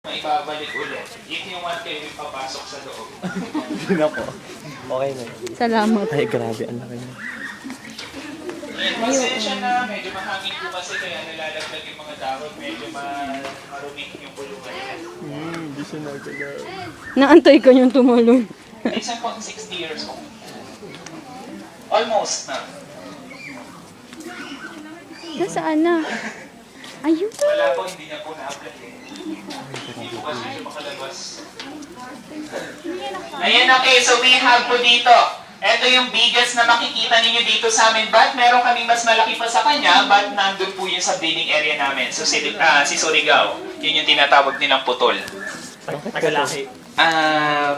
Ibabalik ulit. If you want kayo ipapasok sa loob. Hindi na po. Okay na. Salamat. Ay, grabe. Ang laki na. Pasensya na. Medyo mahangin po kasi kaya nalalaglag yung mga dahon. Medyo marumi yung bulungan nila. Hindi siya nagalaw. Naantay ka niyang tumalon. Minsan po, 60 years old. Almost na. Nasaan na? Ayun. Wala po, hindi niya po na-apply eh. Hindi po kasi siya makalabas. Ayan, okay. So we have po dito. Ito yung biggest na makikita ninyo dito sa amin. But meron kaming mas malaki pa sa kanya, but nandun po yun sa breeding area namin. So si Surigao, yun yung tinatawag nilang putol. Tagalaki.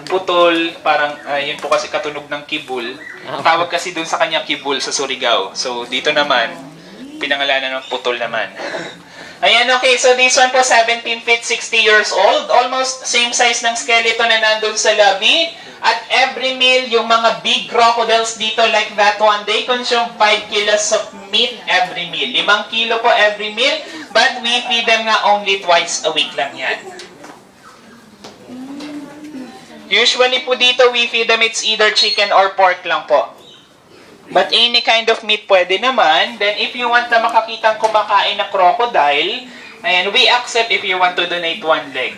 Putol, parang yun po kasi katunog ng kibul. Tawag kasi dun sa kanya kibul sa Surigao. So dito naman, pinangalanan ng putol naman. Ayan, okay. So this one po, 17 feet, 60 years old. Almost same size ng skeleton na nandun sa lobby. At every meal, yung mga big crocodiles dito like that one, they consume 5 kilos of meat every meal. 5 kilo po every meal, but we feed them nga only twice a week lang yan. Usually po dito, we feed them, it's either chicken or pork lang po. But any kind of meat pwede naman. Then if you want na makakitang kumakain na crocodile, ayan, we accept if you want to donate 1 leg.